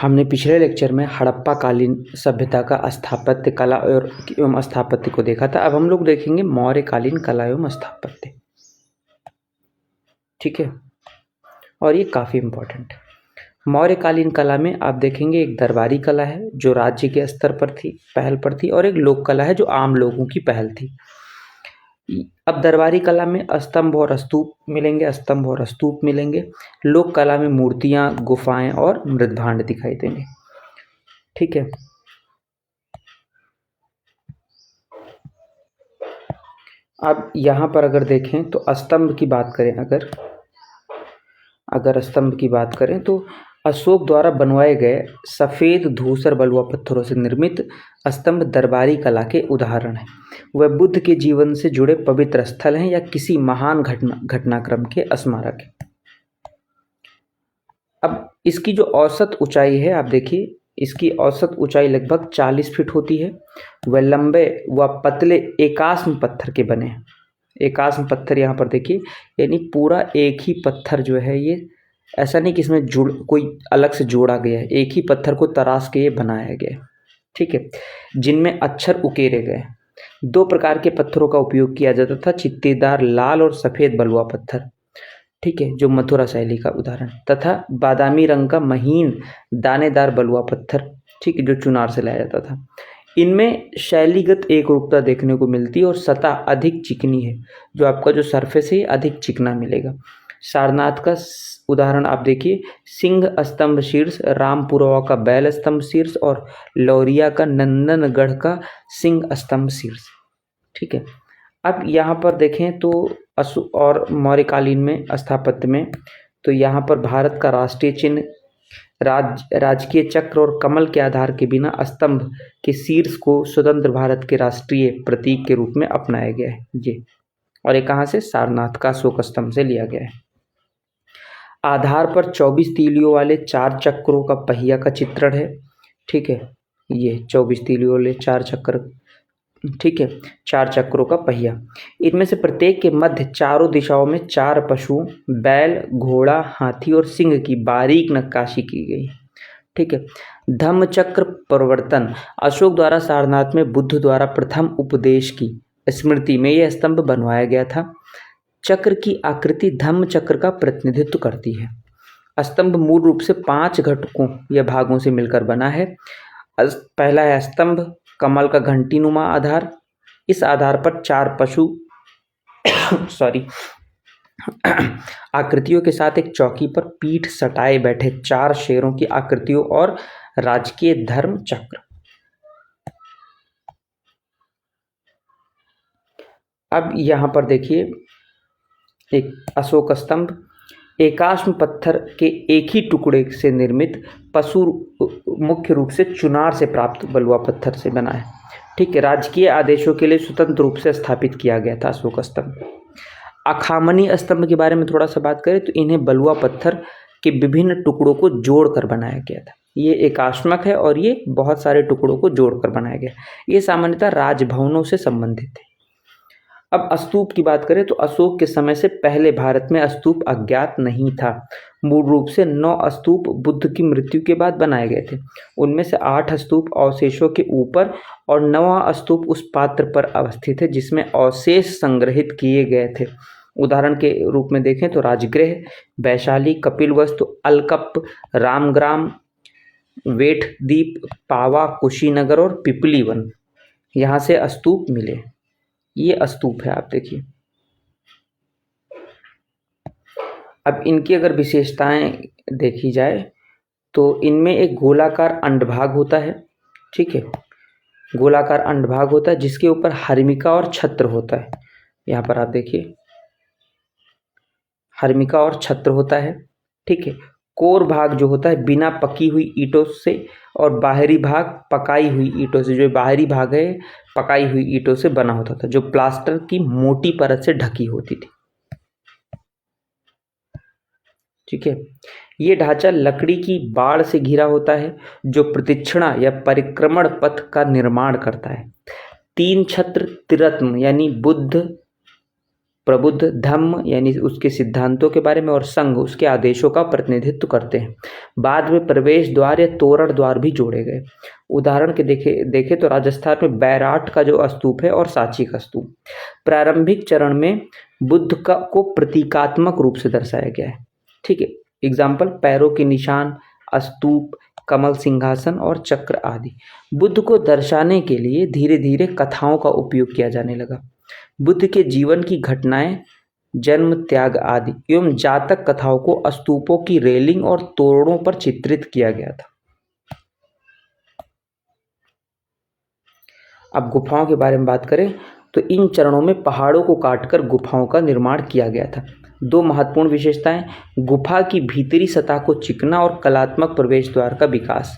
हमने पिछले लेक्चर में हड़प्पा कालीन सभ्यता का स्थापत्य कला और एवं स्थापत्य को देखा था। अब हम लोग देखेंगे मौर्यकालीन कला एवं स्थापत्य। ठीक है, और ये काफ़ी इम्पोर्टेंट है। मौर्यकालीन कला में आप देखेंगे एक दरबारी कला है जो राज्य के स्तर पर थी, पहल पर थी, और एक लोक कला है जो आम लोगों की पहल थी। अब दरबारी कला में स्तंभ और स्तूप मिलेंगे। लोक कला में मूर्तियां, गुफाएं और मृदभांड दिखाई देंगे। ठीक है, अब यहाँ पर अगर देखें तो स्तंभ की बात करें, अगर स्तंभ की बात करें तो अशोक द्वारा बनवाए गए सफ़ेद धूसर बलुआ पत्थरों से निर्मित स्तंभ दरबारी कला के उदाहरण हैं। वह बुद्ध के जीवन से जुड़े पवित्र स्थल हैं या किसी महान घटनाक्रम के स्मारक हैं। अब इसकी जो औसत ऊंचाई है, आप देखिए, इसकी औसत ऊंचाई लगभग 40 फीट होती है। वह लंबे व पतले एकास्म पत्थर के बने हैं। एकास्म पत्थर यहाँ पर देखिए, यानी पूरा एक ही पत्थर जो है, ये ऐसा नहीं कि इसमें कोई अलग से जोड़ा गया है, एक ही पत्थर को तराश के ये बनाया गया है। ठीक है, जिनमें अक्षर उकेरे गए। 2 प्रकार के पत्थरों का उपयोग किया जाता था, चित्तीदार लाल और सफ़ेद बलुआ पत्थर, ठीक है, जो मथुरा शैली का उदाहरण, तथा बादामी रंग का महीन दानेदार बलुआ पत्थर, ठीक है, जो चुनार से लाया जाता था। इनमें शैलीगत एकरूपता देखने को मिलती है और सतह अधिक चिकनी है, जो आपका जो सरफेस है अधिक चिकना मिलेगा। सारनाथ का उदाहरण आप देखिए, सिंह स्तंभ शीर्ष, रामपुरवा का बैल स्तंभ शीर्ष और लौरिया का नंदनगढ़ का सिंह स्तंभ शीर्ष। ठीक है, अब यहाँ पर देखें तो और मौर्यकालीन में स्थापत्य में तो यहाँ पर भारत का राष्ट्रीय चिन्ह, राजकीय चक्र और कमल के आधार के बिना स्तंभ के शीर्ष को स्वतंत्र भारत के राष्ट्रीय प्रतीक के रूप में अपनाया गया है ये। और ये कहाँ से? सारनाथ का अशोक स्तंभ से लिया गया है। आधार पर 24 तीलियों वाले 4 चक्रों का पहिया का चित्रण है। ठीक है, ये 24 तीलियों वाले 4 चक्र, ठीक है, 4 चक्रों का पहिया। इनमें से प्रत्येक के मध्य चारों दिशाओं में 4 पशु, बैल, घोड़ा, हाथी और सिंह की बारीक नक्काशी की गई। ठीक है, धम्मचक्र प्रवर्तन, अशोक द्वारा सारनाथ में बुद्ध द्वारा प्रथम उपदेश की स्मृति में यह स्तंभ बनवाया गया था। चक्र की आकृति धम्म चक्र का प्रतिनिधित्व करती है। स्तंभ मूल रूप से 5 घटकों या भागों से मिलकर बना है। पहला है स्तंभ, कमल का घंटीनुमा आधार। इस आधार पर 4 पशु आकृतियों के साथ एक चौकी पर पीठ सटाए बैठे 4 शेरों की आकृतियों और राजकीय धर्म चक्र। अब यहाँ पर देखिए एक अशोक स्तंभ एकाश्म पत्थर के एक ही टुकड़े से निर्मित पशु मुख्य रूप से चुनार से प्राप्त बलुआ पत्थर से बना है। ठीक है, राजकीय आदेशों के लिए स्वतंत्र रूप से स्थापित किया गया था अशोक स्तंभ। अखामनी स्तंभ के बारे में थोड़ा सा बात करें तो इन्हें बलुआ पत्थर के विभिन्न टुकड़ों को जोड़कर बनाया गया था। ये एकाश्मक है और ये बहुत सारे टुकड़ों को जोड़कर बनाया गया। ये सामान्यतः राजभवनों से संबंधित है। अब स्तूप की बात करें तो अशोक के समय से पहले भारत में स्तूप अज्ञात नहीं था। मूल रूप से 9 स्तूप बुद्ध की मृत्यु के बाद बनाए गए थे। उनमें से 8 स्तूप अवशेषों के ऊपर और 9वां स्तूप उस पात्र पर अवस्थित है जिसमें अवशेष संग्रहित किए गए थे। उदाहरण के रूप में देखें तो राजगृह, वैशाली, कपिलवस्तु, अलकप, रामग्राम, वेठदीप, पावा, कुशीनगर और पिपली वन, यहाँ से स्तूप मिले। ये स्तूप है, आप देखिए। अब इनकी अगर विशेषताएं देखी जाए तो इनमें एक गोलाकार अंडभाग होता है। ठीक है, गोलाकार अंडभाग होता है जिसके ऊपर हर्मिका और छत्र होता है। यहाँ पर आप देखिए हर्मिका और छत्र होता है। ठीक है, कोर भाग जो होता है बिना पकी हुई ईंटों से और बाहरी भाग पकाई हुई ईंटों से, जो बाहरी भाग है पकाई हुई ईंटों से बना होता था, जो प्लास्टर की मोटी परत से ढकी होती थी। ठीक है, ये ढांचा लकड़ी की बाड़ से घिरा होता है जो प्रदक्षिणा या परिक्रमण पथ का निर्माण करता है। 3 छत्र त्रिरत्न यानी बुद्ध, प्रबुद्ध, धम्म यानी उसके सिद्धांतों के बारे में, और संघ उसके आदेशों का प्रतिनिधित्व करते हैं। बाद में प्रवेश द्वार या तोरण द्वार भी जोड़े गए। उदाहरण के देखे तो राजस्थान में बैराट का जो स्तूप है और सांची का स्तूप। प्रारंभिक चरण में बुद्ध को प्रतीकात्मक रूप से दर्शाया गया है। ठीक है, एग्जाम्पल पैरों के निशान, स्तूप, कमल सिंहासन और चक्र आदि। बुद्ध को दर्शाने के लिए धीरे धीरे कथाओं का उपयोग किया जाने लगा। बुद्ध के जीवन की घटनाएं, जन्म, त्याग आदि एवं जातक कथाओं को स्तूपों की रेलिंग और तोरणों पर चित्रित किया गया था। अब गुफाओं के बारे में बात करें तो इन चरणों में पहाड़ों को काटकर गुफाओं का निर्माण किया गया था। दो महत्वपूर्ण विशेषताएं, गुफा की भीतरी सतह को चिकना और कलात्मक प्रवेश द्वार का विकास।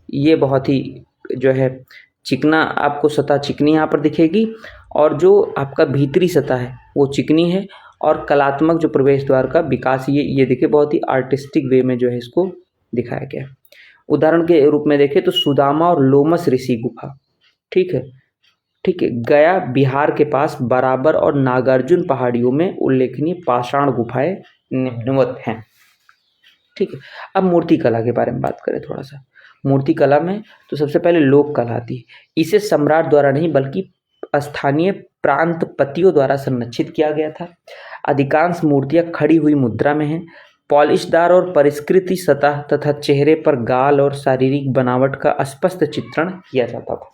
ये बहुत ही जो है चिकना, आपको सतह चिकनी यहाँ पर दिखेगी, और जो आपका भीतरी सतह है वो चिकनी है, और कलात्मक जो प्रवेश द्वार का विकास, ये देखिए बहुत ही आर्टिस्टिक वे में जो है इसको दिखाया गया है। उदाहरण के रूप में देखें तो सुदामा और लोमस ऋषि गुफा, ठीक है, गया बिहार के पास बराबर और नागार्जुन पहाड़ियों में उल्लेखनीय पाषाण गुफाएं निम्नवत हैं। ठीक है, अब मूर्ति कला के बारे में बात करें थोड़ा सा। मूर्ति कला में तो सबसे पहले लोक कला आती है। इसे सम्राट द्वारा नहीं बल्कि स्थानीय प्रांतपतियों द्वारा संरक्षित किया गया था। अधिकांश मूर्तियां खड़ी हुई मुद्रा में हैं। पॉलिशदार और परिष्कृत सतह तथा चेहरे पर गाल और शारीरिक बनावट का स्पष्ट चित्रण किया जाता था।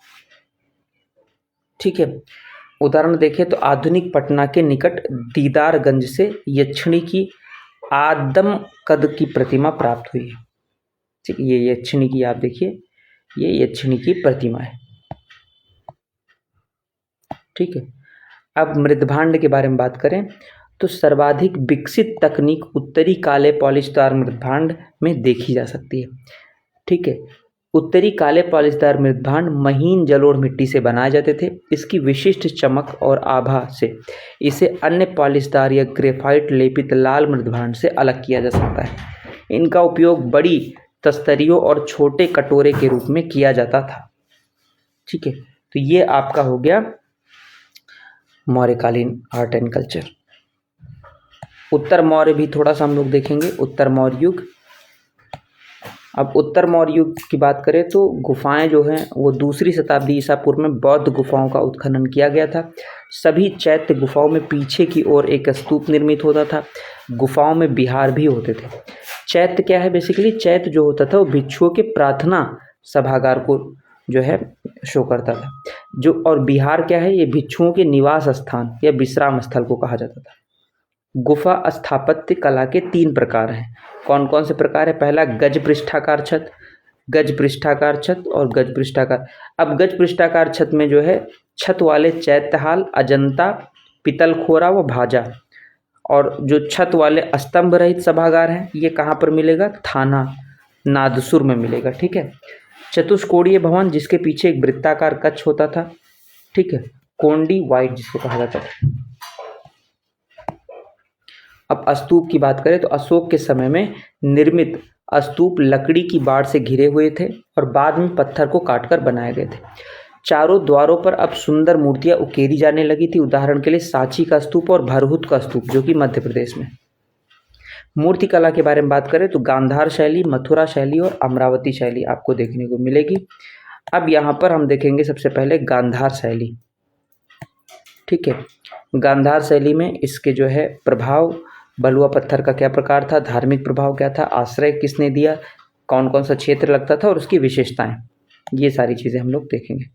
ठीक है, उदाहरण देखें तो आधुनिक पटना के निकट दीदारगंज से यक्षिणी की आदम कद की प्रतिमा प्राप्त हुई है। ठीक, ये यक्षिणी की, आप देखिए ये यक्षिणी की प्रतिमा है। ठीक है, अब मृदभांड के बारे में बात करें तो सर्वाधिक विकसित तकनीक उत्तरी काले पॉलिशदार मृदभांड में देखी जा सकती है। ठीक है, उत्तरी काले पॉलिशदार मृदभांड महीन जलोढ़ मिट्टी से बनाए जाते थे। इसकी विशिष्ट चमक और आभा से इसे अन्य पॉलिशदार या ग्रेफाइट लेपित लाल मृदभांड से अलग किया जा सकता है। इनका उपयोग बड़ी तस्तरियों और छोटे कटोरे के रूप में किया जाता था। ठीक है, तो ये आपका हो गया मौर्यकालीन आर्ट एंड कल्चर। उत्तर मौर्य भी थोड़ा सा हम लोग देखेंगे, उत्तर मौर्य युग। अब उत्तर मौर्य युग की बात करें तो गुफाएं जो हैं वो 2री शताब्दी ईसा पूर्व में बौद्ध गुफाओं का उत्खनन किया गया था। सभी चैत्य गुफाओं में पीछे की ओर एक स्तूप निर्मित होता था। गुफाओं में विहार भी होते थे। चैत्य क्या है? बेसिकली चैत्य जो होता था वो भिक्षुओं के प्रार्थना सभागार को जो है शो करता था। जो और विहार क्या है? ये भिक्षुओं के निवास स्थान या विश्राम स्थल को कहा जाता था। गुफा स्थापत्य कला के 3 प्रकार हैं। कौन कौन से प्रकार है? पहला गज पृष्ठाकार छत, गज पृष्ठाकार छत और गज पृष्ठाकार। अब गज पृष्ठाकार छत में जो है छत वाले चैत्यहाल, अजंता, पितलखोरा व भाजा, और जो छत वाले स्तंभ रहित सभागार हैं ये कहाँ पर मिलेगा? थाना नादसुर में मिलेगा। ठीक है, चतुष्कोणीय भवन जिसके पीछे एक वृत्ताकार कक्ष होता था। ठीक है, कोंडी वाइट जिसको कहा जाता था। अब स्तूप की बात करें तो अशोक के समय में निर्मित स्तूप लकड़ी की बाड़ से घिरे हुए थे और बाद में पत्थर को काटकर बनाए गए थे। चारों द्वारों पर अब सुंदर मूर्तियां उकेरी जाने लगी थी। उदाहरण के लिए सांची का स्तूप और भरहुत का स्तूप जो कि मध्य प्रदेश में। मूर्ति कला के बारे में बात करें तो गांधार शैली, मथुरा शैली और अमरावती शैली आपको देखने को मिलेगी। अब यहाँ पर हम देखेंगे सबसे पहले गांधार शैली। ठीक है, गांधार शैली में इसके जो है प्रभाव, बलुआ पत्थर का क्या प्रकार था, धार्मिक प्रभाव क्या था, आश्रय किसने दिया, कौन कौन सा क्षेत्र लगता था और उसकी विशेषताएं, ये सारी चीज़ें हम लोग देखेंगे।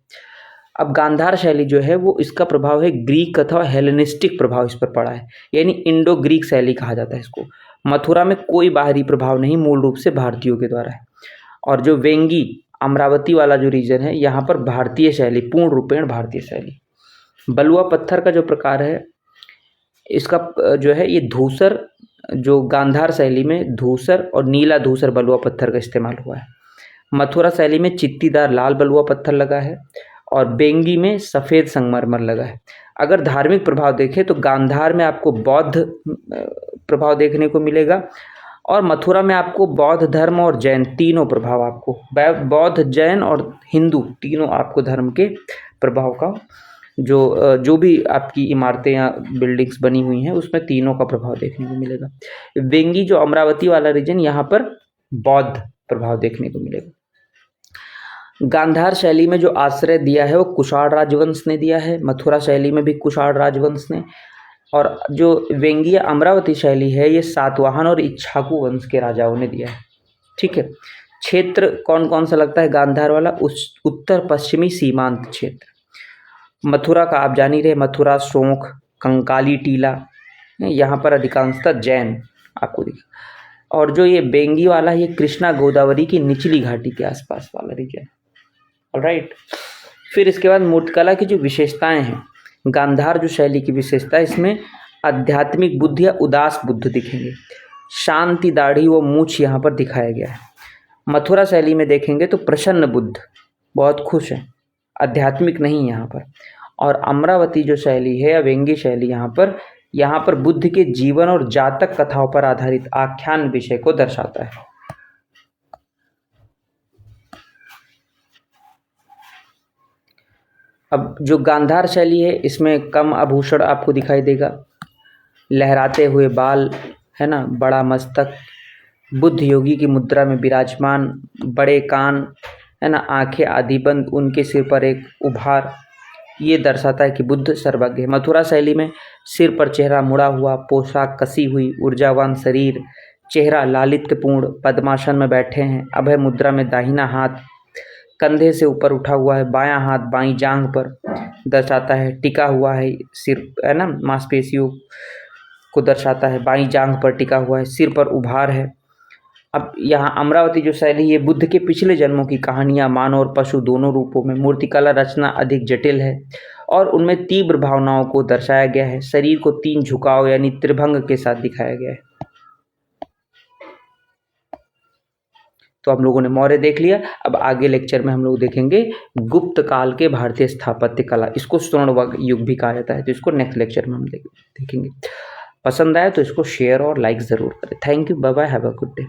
अब गांधार शैली जो है वो इसका प्रभाव है ग्रीक अथवा हेलेनिस्टिक प्रभाव इस पर पड़ा है, यानी इंडो ग्रीक शैली कहा जाता है इसको। मथुरा में कोई बाहरी प्रभाव नहीं, मूल रूप से भारतीयों के द्वारा है। और जो वेंगी अमरावती वाला जो रीजन है यहाँ पर भारतीय शैली, पूर्ण रूपेण भारतीय शैली। बलुआ पत्थर का जो प्रकार है इसका जो है ये धूसर, जो गांधार शैली में धूसर और नीला धूसर बलुआ पत्थर का इस्तेमाल हुआ है। मथुरा शैली में चित्तीदार लाल बलुआ पत्थर लगा है और बेंगी में सफ़ेद संगमरमर लगा है। अगर धार्मिक प्रभाव देखें तो गांधार में आपको बौद्ध प्रभाव देखने को मिलेगा और मथुरा में आपको बौद्ध धर्म और जैन तीनों प्रभाव, आपको बौद्ध, जैन और हिंदू तीनों आपको धर्म के प्रभाव का जो भी आपकी इमारतें या बिल्डिंग्स बनी हुई हैं उसमें तीनों का प्रभाव देखने को मिलेगा। वेंगी जो अमरावती वाला रीजन, यहाँ पर बौद्ध प्रभाव देखने को मिलेगा। गांधार शैली में जो आश्रय दिया है वो कुषाण राजवंश ने दिया है, मथुरा शैली में भी कुषाण राजवंश ने, और जो वेंगी या अमरावती शैली है ये सातवाहन और इक्ष्वाकु वंश के राजाओं ने दिया है। ठीक है, क्षेत्र कौन कौन सा लगता है गांधार वाला? उत्तर पश्चिमी सीमांत क्षेत्र। मथुरा का आप जान ही रहे, मथुरा, शोंख, कंकाली टीला, यहाँ पर अधिकांशतः जैन आपको दिखे। और जो ये बेंगी वाला, ये कृष्णा गोदावरी की निचली घाटी के आसपास वाला रीजन। ऑलराइट, फिर इसके बाद मूर्तिकला की जो विशेषताएं हैं, गांधार जो शैली की विशेषता है, इसमें आध्यात्मिक बुद्ध या उदास बुद्ध दिखेंगे। शांति दाढ़ी व मूछ यहाँ पर दिखाया गया है। मथुरा शैली में देखेंगे तो प्रसन्न बुद्ध, बहुत खुश है, आध्यात्मिक नहीं यहाँ पर। और अमरावती जो शैली है या वेंगी शैली, यहाँ पर बुद्ध के जीवन और जातक कथाओं पर आधारित आख्यान विषय को दर्शाता है। अब जो गांधार शैली है इसमें कम आभूषण आपको दिखाई देगा, लहराते हुए बाल है ना, बड़ा मस्तक, बुद्ध योगी की मुद्रा में विराजमान, बड़े कान है ना, आंखें आदि बंद, उनके सिर पर एक उभार, ये दर्शाता है कि बुद्ध सर्वज्ञ है। मथुरा शैली में सिर पर चेहरा मुड़ा हुआ, पोशाक कसी हुई, ऊर्जावान शरीर, चेहरा लालित्यपूर्ण, पद्मासन में बैठे हैं, अभय मुद्रा में दाहिना हाथ कंधे से ऊपर उठा हुआ है, बायां हाथ बाईं जांघ पर दर्शाता है, टिका हुआ है, सिर है ना, मांसपेशियों को दर्शाता है, बाईं जांघ पर टिका हुआ है, सिर पर उभार है। अब यहाँ अमरावती जो शैली, ये बुद्ध के पिछले जन्मों की कहानियाँ मानव और पशु दोनों रूपों में, मूर्तिकला रचना अधिक जटिल है और उनमें तीव्र भावनाओं को दर्शाया गया है। शरीर को 3 झुकाव यानी त्रिभंग के साथ दिखाया गया है। तो हम लोगों ने मौर्य देख लिया। अब आगे लेक्चर में हम लोग देखेंगे गुप्त काल के भारतीय स्थापत्य कला, इसको स्वर्ण युग भी कहा जाता है। तो इसको नेक्स्ट लेक्चर में हम देखेंगे। पसंद आए तो इसको शेयर और लाइक ज़रूर करें। Thank you, bye bye, have a good day.